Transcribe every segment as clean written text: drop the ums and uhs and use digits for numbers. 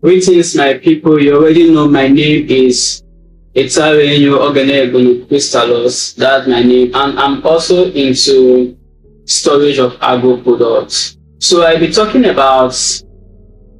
Greetings, my people. You already know my name is Etarenyo Oganegun Crystallos. That's my name. And I'm also into storage of agro products. So I'll be talking about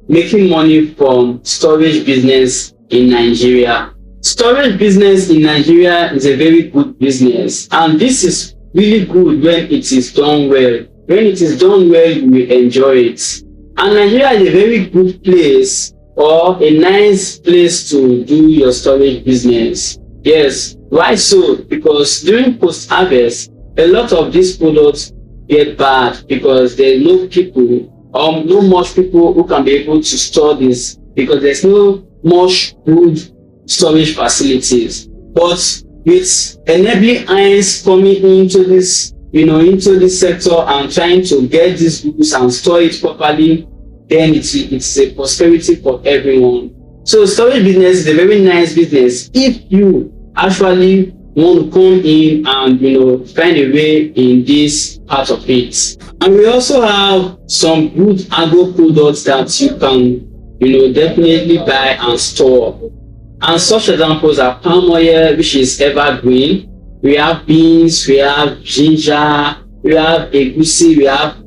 making money from storage business in Nigeria. Storage business in Nigeria is a very good business, and this is really good when it is done well. When it is done well, you will enjoy it. And Nigeria is a very good place or a nice place to do your storage business. Yes, why so? Because during post-harvest, a lot of these products get bad because there's no people or no much people who can be able to store this because there's no much good storage facilities. But with enabling irons coming into this, into this sector and trying to get these goods and store it properly, then it's a prosperity for everyone. So storage business is a very nice business if you actually want to come in and find a way in this part of it. And we also have some good agro products that you can definitely buy and store. And such examples are palm oil, which is evergreen. We have beans, we have ginger, we have egusi, we have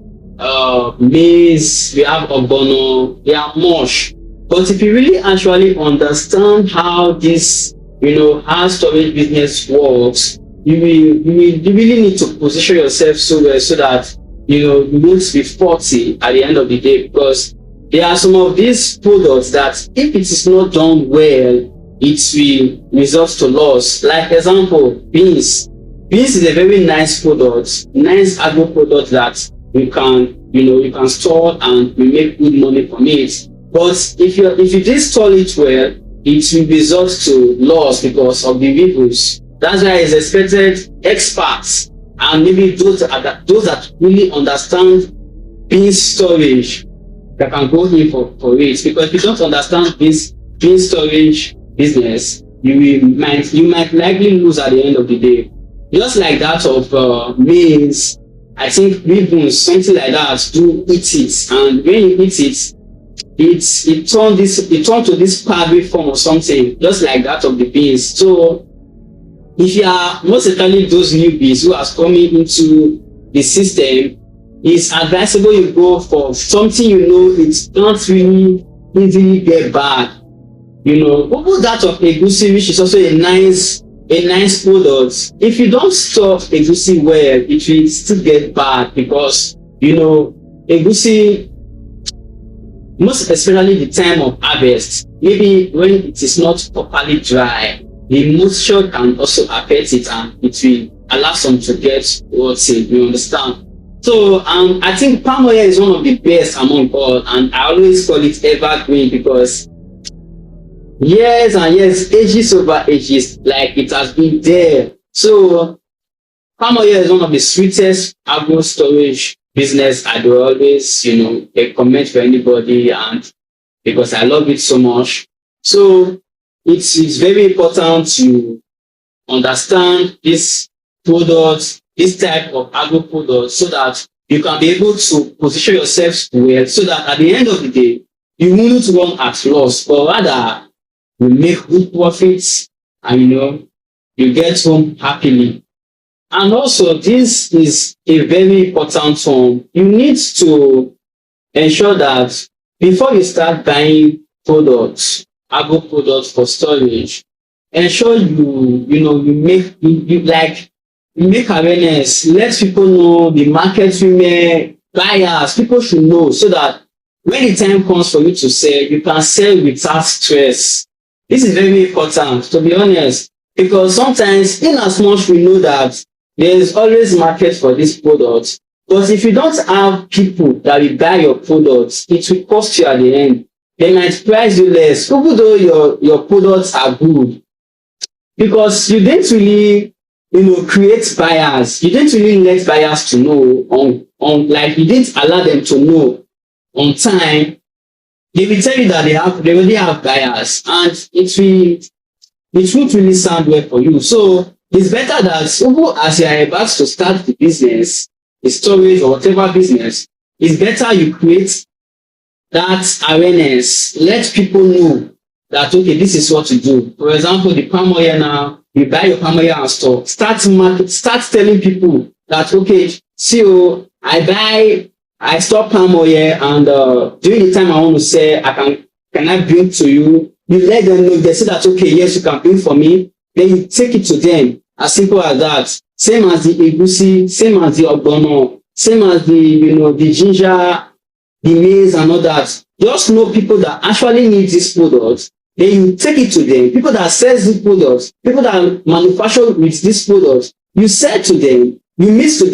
maize, we have ogbono, we have mush. But if you really actually understand how this, how storage business works, you really need to position yourself so well so that you won't be 40 at the end of the day, because there are some of these products that if it is not done well, it will result to loss. Like example, beans. Beans is a very nice product, nice agro product that you can store and you make good money from it. But if you didn't store it well, it will result to loss because of the weevils. That's why it's expected experts and maybe those that really understand beans storage that can go in for it. Because if you don't understand this bean storage business, you might likely lose at the end of the day. Just like that of maize, I think weevils, something like that, do eat it, and when you eat it, it turns to this powdery form or something, just like that of the beans. So if you are most certainly those newbies who are coming into the system, it's advisable you go for something it can't really easily get bad. Over that of egusi, which is also a nice product. If you don't store egusi well, it will still get bad because egusi, most especially the time of harvest, maybe when it is not properly dry, the moisture can also affect it and it will allow some to get rotten. You understand? So I think palm oil is one of the best among all, and I always call it evergreen because years and years, ages over ages, like it has been there. So palm oil is one of the sweetest agro storage business I do always, recommend for anybody, and because I love it so much. So it's very important to understand this product, this type of agro product, so that you can be able to position yourself well, so that at the end of the day, you won't run at loss, but rather you make good profits and you get home happily. And also, this is a very important one. You need to ensure that before you start buying products, agro products for storage, ensure you make awareness, let people know, the market women, buyers, people should know, so that when the time comes for you to sell, you can sell without stress. This is very important, to be honest, because sometimes, in as much we know that there is always market for these products, but if you don't have people that will buy your products, it will cost you at the end. They might price you less, even though your products are good, because you didn't really create buyers. You didn't really let buyers to know like you didn't allow them to know on time. They will tell you that they already have buyers, and it won't really sound well for you. So it's better that as you are about to start the business, the storage or whatever business, it's better you create that awareness. Let people know that, okay, this is what to do. For example, the palm oil now, you buy your palm oil and store. Start telling people that, okay, see, oh, I store palm oil, and during the time I want to sell, can I bring to you? You let them know. They say that, okay, yes, you can bring for me. Then you take it to them. As simple as that. Same as the egusi, same as the ogbono, same as the ginger, the maize and all that. Just know people that actually need these products. Then you take it to them. People that sell these products, people that manufacture with these products, you sell to them. You meet with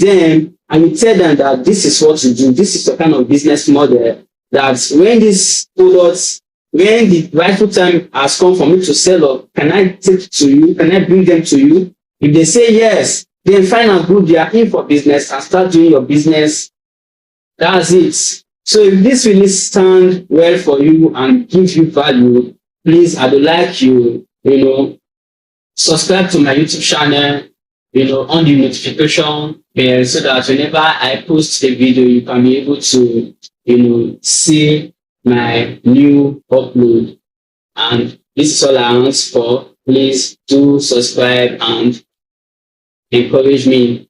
them, and you tell them that this is what you do. This is the kind of business model that when these products, when the rightful time has come for me to sell up, can I take it to you? Can I bring them to you? If they say yes, then fine and good, they are in for business and start doing your business. That's it. So if this really stand well for you and gives you value, please, I would like you, subscribe to my YouTube channel, on the notification bell, so that whenever I post a video, you can be able to, see my new upload. And this is all I ask for. Please do subscribe and encourage me